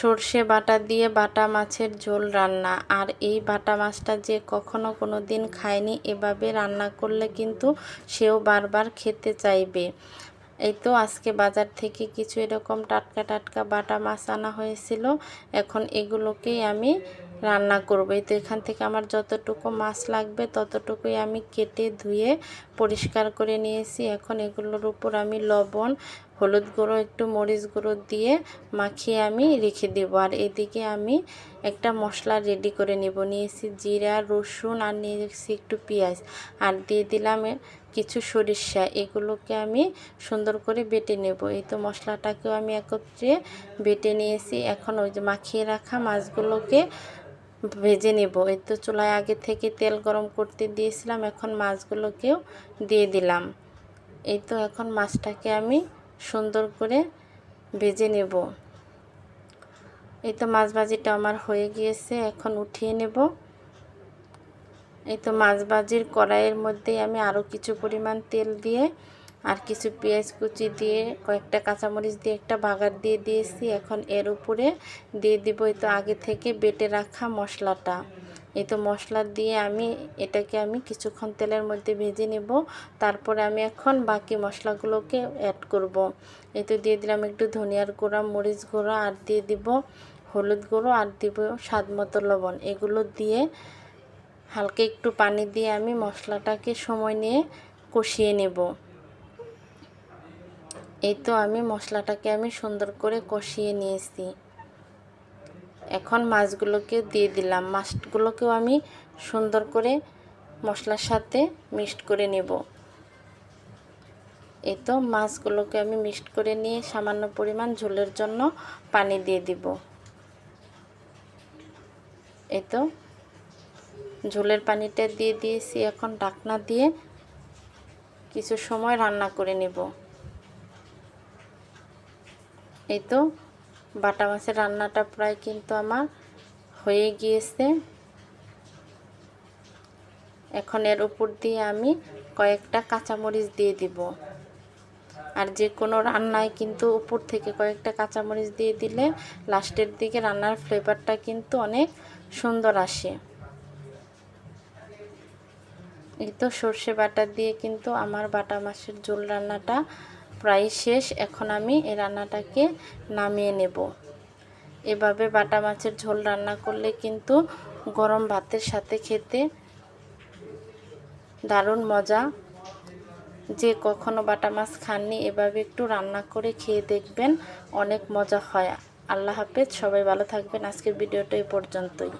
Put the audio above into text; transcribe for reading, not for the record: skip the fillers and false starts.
সর্ষে বাটা দিয়ে বাটা মাছের ঝোল রান্না। আর এই বাটা মাছটা যে কখনো কোনো দিন খায়নি, এভাবে রান্না করলে কিন্তু সেও বারবার খেতে চাইবে। এই তো আজকে বাজার থেকে কিছু এরকম টাটকা টাটকা বাটা মাছ আনা হয়েছিল। এখন এগুলোকেই আমি রান্না করব। এই তো এখান থেকে আমার যতটুকু মাছ লাগবে ততটুকুই আমি কেটে ধুয়ে পরিষ্কার করে নিয়েছি। এখন এগুলোর উপর আমি লবণ, হলুদ গুঁড়ো, একটু মরিচ গুঁড়ো দিয়ে মাখিয়ে আমি রেখে দেব। আর এদিকে আমি একটা মশলা রেডি করে নিয়েছি জিরা, রসুন, আর নিয়েছি একটু পেঁয়াজ, আর দিয়ে দিলাম কিছু সরিষা। এগুলোকে আমি সুন্দর করে বেটে নেব। এই তো মশলাটাকেও আমি একত্রে বেটে নিয়েছি। এখন ওই যে মাখিয়ে রাখা মাছগুলোকে ভেজে নেব। এই তো চুলায় আগে থেকে তেল গরম করতে দিয়েছিলাম, এখন মাছগুলোকেও দিয়ে দিলাম। এই তো এখন মাছটাকে আমি সুন্দর করে ভেজে নেব। এই তো মাছ ভাজিটা আমার হয়ে গিয়েছে, এখন উঠিয়ে নেব। এই তো মাছ ভাজির কড়াইয়ের মধ্যে আমি আরও কিছু পরিমাণ তেল দিয়ে আর কিছু পেঁয়াজ কুচি দিয়ে কয়েকটা কাঁচামরিচ দিয়ে একটা বাগার দিয়ে দিয়েছি। এখন এর উপরে দিয়ে দিব এই তো আগে থেকে বেটে রাখা মশলাটা। এই তো মশলা দিয়ে এটাকে আমি কিছুক্ষণ তেলের মধ্যে ভেজে নেব। তারপরে আমি এখন বাকি মশলাগুলোকে অ্যাড করব। এই তো দিয়ে দিলাম একটু ধনিয়ার গুঁড়া, মরিচ গুঁড়া, আর দিয়ে দিব হলুদ গুঁড়ো, আর দিব স্বাদ মতো লবণ। এগুলো দিয়ে হালকা একটু পানি দিয়ে আমি মশলাটাকে সময় নিয়ে কষিয়ে নেব। এই তো মশলাটাকে আমি সুন্দর করে কষিয়ে নিয়েছি। এখন মাছগুলোকে দিয়ে দিলাম। মাছগুলোকেও আমি সুন্দর করে মশলার সাথে মিক্সড করে নেব। এই তো মাছগুলোকে আমি মিক্সড করে নিয়ে সামান্য পরিমাণ ঝোলের জন্য পানি দিয়ে দিব। এই তো ঝোলের পানিটা দিয়ে দিয়েছি। এখন ঢাকনা দিয়ে কিছু সময় রান্না করে নেব। এই তো বাটা মাছের রান্নাটা প্রায় কিন্তু আমার হয়ে গিয়েছে। এখন এর উপর দিয়ে আমি কয়েকটা কাঁচামরিচ দিয়ে দিব। আর যে কোনো রান্নায় কিন্তু উপর থেকে কয়েকটা কাঁচামরিচ দিয়ে দিলে লাস্টের দিকে রান্নার ফ্লেভারটা কিন্তু অনেক সুন্দর আসে। এই তো সর্ষে বাটা দিয়ে কিন্তু আমার বাটা মাছের ঝোল রান্নাটা প্রায় শেষ। এখন আমি এই রান্নাটাকে নামিয়ে নেব। এভাবে বাটা মাছের ঝোল রান্না করলে কিন্তু গরম ভাতের সাথে খেতে দারুণ মজা। যে কখনো বাটা মাছ খাননি, এভাবে একটু রান্না করে খেয়ে দেখবেন, অনেক মজা হয়। আল্লাহ হাফেজ, সবাই ভালো থাকবেন। আজকের ভিডিওটা এই পর্যন্তই।